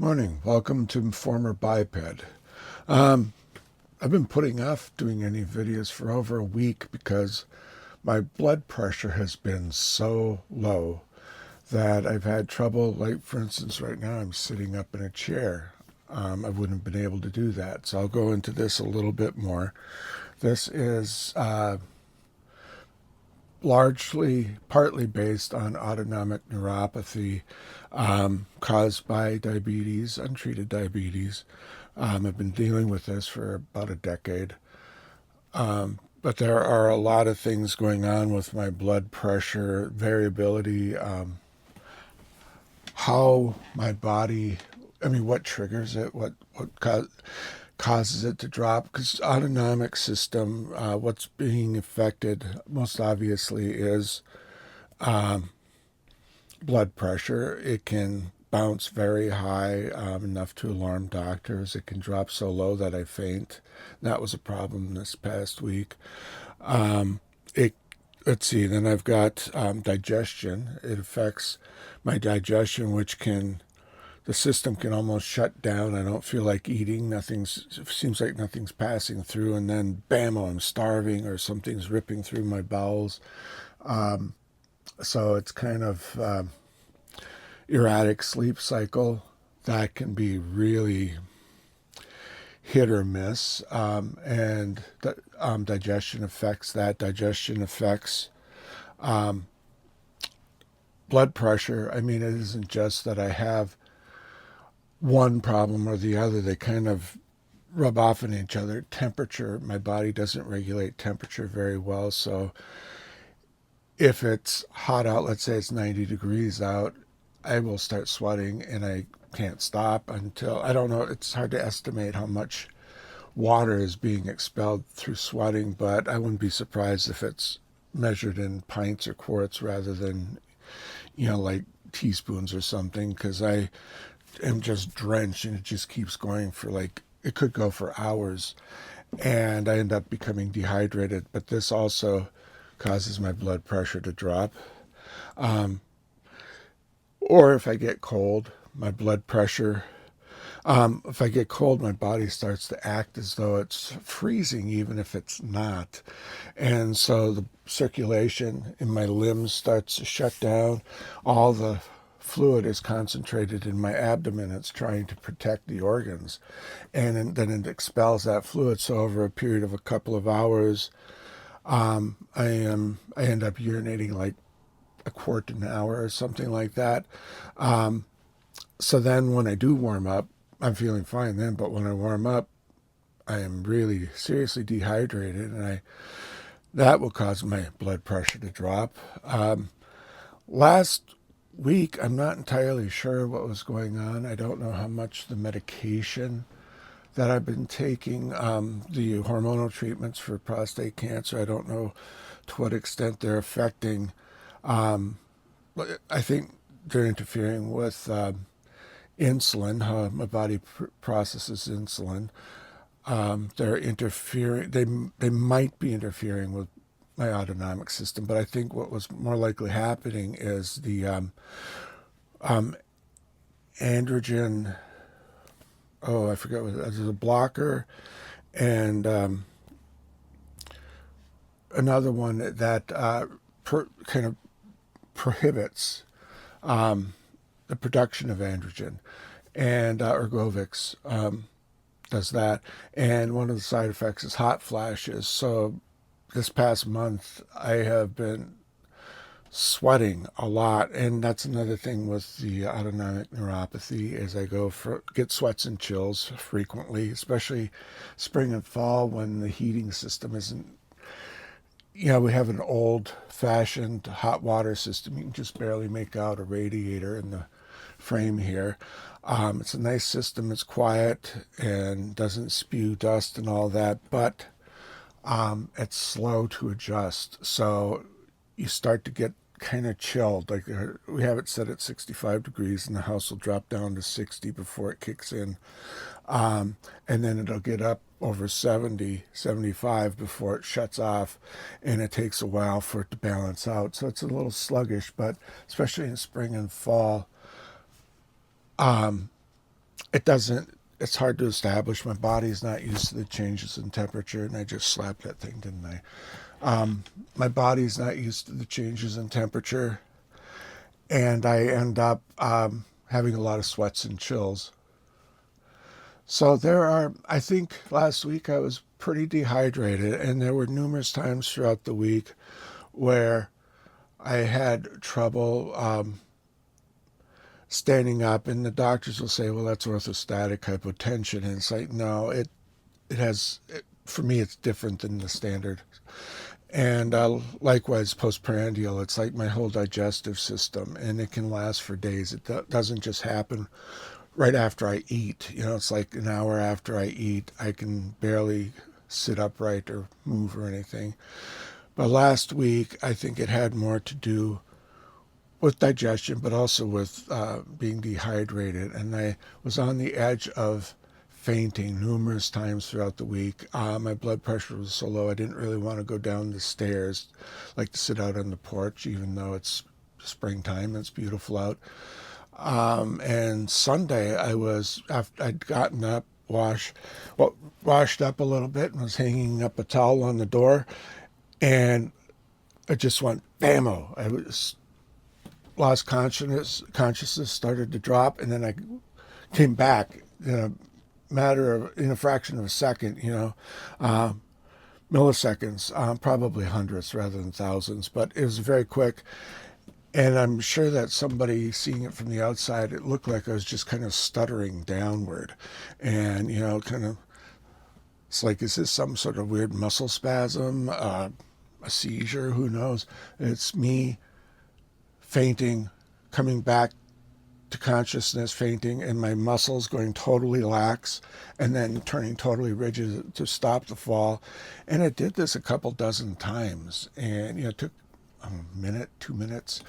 Morning. Welcome to Former Biped. Um, I've been putting off doing any videos for over a week because my blood pressure has been so low that I've had trouble. Like, for instance, right now I'm sitting up in a chair. I wouldn't have been able to do that. So I'll go into this a little bit more. This is partly based on autonomic neuropathy caused by diabetes, untreated diabetes. I've been dealing with this for about a decade. But there are a lot of things going on with my blood pressure, variability, how my body, what triggers it, what causes it to drop. Because autonomic system, what's being affected most obviously is blood pressure. It can bounce very high, enough to alarm doctors. It can drop so low that I faint. That was a problem this past week. It Let's see. Then I've got digestion. It affects my digestion, which can the system can almost shut down. I don't feel like eating. It seems like nothing's passing through, and then bam, I'm starving or something's ripping through my bowels. So it's kind of erratic sleep cycle that can be really hit or miss, and digestion affects that. Digestion affects blood pressure. It isn't just that I have one problem or the other. They kind of rub off on each other. Temperature, my body doesn't regulate temperature very well, so if it's hot out, let's say it's 90 degrees out, I will start sweating and I can't stop until, I don't know, it's hard to estimate how much water is being expelled through sweating, but I wouldn't be surprised if it's measured in pints or quarts rather than, like teaspoons or something, because I am just drenched and it just keeps going for it could go for hours, and I end up becoming dehydrated. But this also causes my blood pressure to drop. Or if I get cold, my blood pressure, if I get cold, my body starts to act as though it's freezing, even if it's not. And so the circulation in my limbs starts to shut down. All the fluid is concentrated in my abdomen. It's trying to protect the organs. And then it expels that fluid. So over a period of a couple of hours, I end up urinating like a quart an hour or something like that. So then when I do warm up, I'm feeling fine then. But when I warm up, I am really seriously dehydrated, and that will cause my blood pressure to drop. Last week, I'm not entirely sure what was going on. I don't know how much the medication that I've been taking, the hormonal treatments for prostate cancer, I don't know to what extent they're affecting. I think they're interfering with insulin, how my body processes insulin. They're interfering. They might be interfering with my autonomic system, but I think what was more likely happening is the androgen. Oh, I forget what there's a blocker, and another one that kind of prohibits the production of androgen, and Ergovix does that. And one of the side effects is hot flashes. So this past month, I have been sweating a lot, and that's another thing with the autonomic neuropathy is I get sweats and chills frequently, especially spring and fall when the heating system isn't. We have an old-fashioned hot water system. You can just barely make out a radiator in the frame here. It's a nice system. It's quiet and doesn't spew dust and all that, but it's slow to adjust. So you start to get kind of chilled. Like we have it set at 65 degrees, and the house will drop down to 60 before it kicks in. And then it'll get up over 70, 75 before it shuts off, and it takes a while for it to balance out. So it's a little sluggish, but especially in spring and fall, it doesn't, it's hard to establish. My body's not used to the changes in temperature, and I just slapped that thing, didn't I? My body's not used to the changes in temperature, and I end up having a lot of sweats and chills. So I think last week I was pretty dehydrated, and there were numerous times throughout the week where I had trouble standing up, and the doctors will say, well, that's orthostatic hypotension. And it's like, no, for me, it's different than the standard. And likewise, postprandial, it's like my whole digestive system, and it can last for days. It doesn't just happen right after I eat. It's like an hour after I eat, I can barely sit upright or move or anything. But last week, I think it had more to do with digestion, but also with being dehydrated. And I was on the edge of fainting numerous times throughout the week. My blood pressure was so low, I didn't really want to go down the stairs, like to sit out on the porch, even though it's springtime and it's beautiful out. And Sunday, I'd gotten up, washed up a little bit, and was hanging up a towel on the door, and it just went bammo. I was lost consciousness started to drop, and then I came back in a fraction of a second, milliseconds, probably hundreds rather than thousands, but it was very quick. And I'm sure that somebody seeing it from the outside, it looked like I was just kind of stuttering downward. And, kind of, it's like, is this some sort of weird muscle spasm, a seizure? Who knows? It's me fainting, coming back to consciousness, fainting, and my muscles going totally lax and then turning totally rigid to stop the fall. And I did this a couple dozen times. And, it took a minute, 2 minutes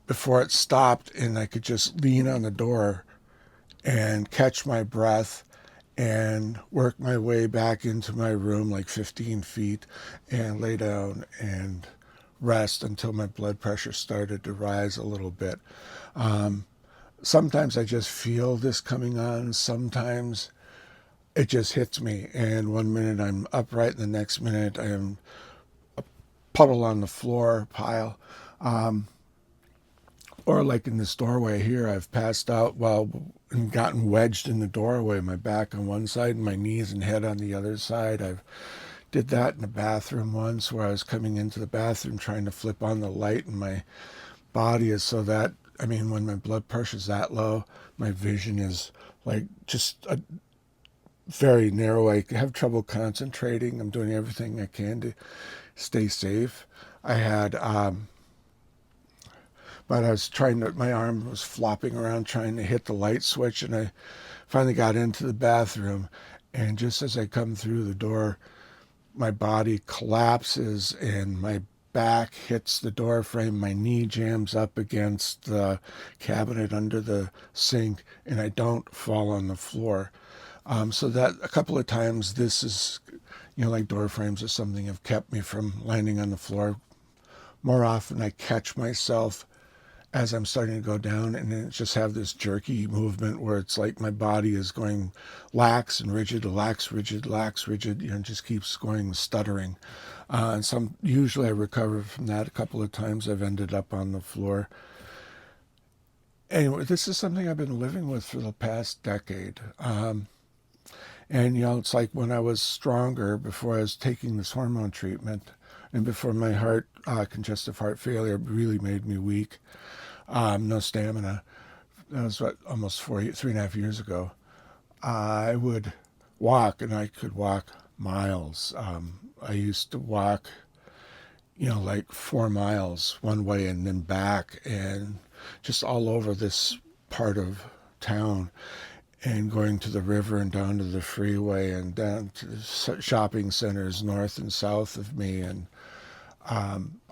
before it stopped, and I could just lean on the door and catch my breath and work my way back into my room like 15 feet and lay down and rest until my blood pressure started to rise a little bit. Sometimes I just feel this coming on. Sometimes it just hits me, and one minute I'm upright, and the next minute I am a puddle on the floor pile. Or like in this doorway here, I've passed out and gotten wedged in the doorway, my back on one side and my knees and head on the other side. I've did that in the bathroom once, where I was coming into the bathroom trying to flip on the light, and my body is so that, when my blood pressure's that low, my vision is like just a very narrow. I have trouble concentrating. I'm doing everything I can to stay safe. I had but I was my arm was flopping around trying to hit the light switch, and I finally got into the bathroom, and just as I come through the door, my body collapses and my back hits the door frame, my knee jams up against the cabinet under the sink, and I don't fall on the floor. So that a couple of times, this is, like door frames or something, have kept me from landing on the floor. More often, I catch myself as I'm starting to go down, and then just have this jerky movement where it's like my body is going lax and rigid, lax, rigid, lax, rigid, just keeps going stuttering. And usually I recover from that. A couple of times I've ended up on the floor. Anyway, this is something I've been living with for the past decade. And, it's like when I was stronger, before I was taking this hormone treatment, and before my congestive heart failure really made me weak, no stamina. That was almost 3.5 years ago. I would walk, and I could walk miles. I used to walk, like 4 miles one way and then back, and just all over this part of town, and going to the river and down to the freeway and down to the shopping centers north and south of me, and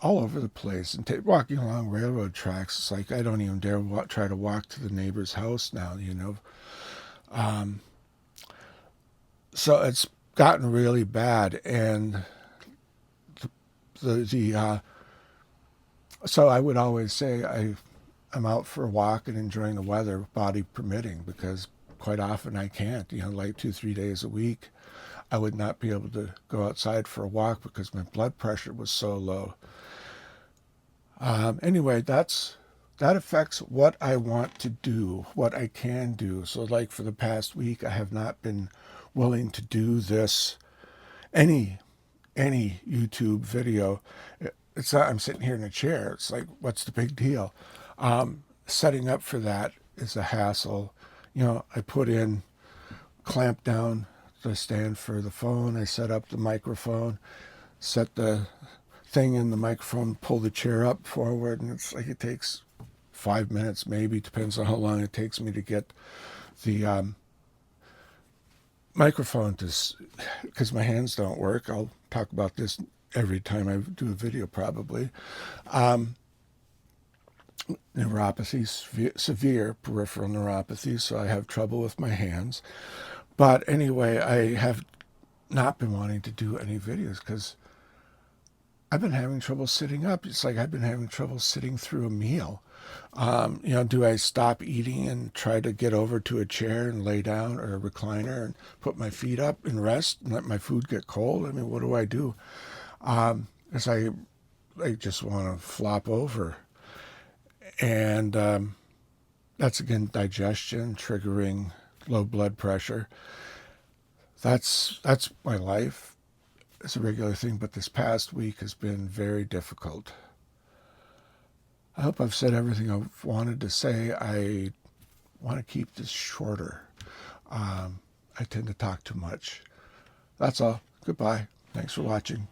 all over the place, and walking along railroad tracks. It's like I don't even dare try to walk to the neighbor's house now, So it's gotten really bad, and so I would always say I'm out for a walk and enjoying the weather, body permitting, because quite often I can't, like 2, 3 days a week. I would not be able to go outside for a walk because my blood pressure was so low. Anyway, that affects what I want to do, what I can do. So like for the past week, I have not been willing to do any YouTube video. It's not, I'm sitting here in a chair. It's like, what's the big deal? Setting up for that is a hassle. I put in, clamp down the stand for the phone. I set up the microphone, set the thing in the microphone, pull the chair up forward, and it's like it takes 5 minutes, maybe, depends on how long it takes me to get the microphone to, because my hands don't work. I'll talk about this every time I do a video, probably. Neuropathy, severe peripheral neuropathy, so I have trouble with my hands. But anyway, I have not been wanting to do any videos because I've been having trouble sitting up. It's like I've been having trouble sitting through a meal. Do I stop eating and try to get over to a chair and lay down, or a recliner, and put my feet up and rest and let my food get cold? I mean, what do I do? As I just want to flop over. And that's, again, digestion, triggering low blood pressure. That's my life. It's a regular thing, but this past week has been very difficult. I hope I've said everything I wanted to say. I want to keep this shorter. I tend to talk too much. That's all. Goodbye. Thanks for watching.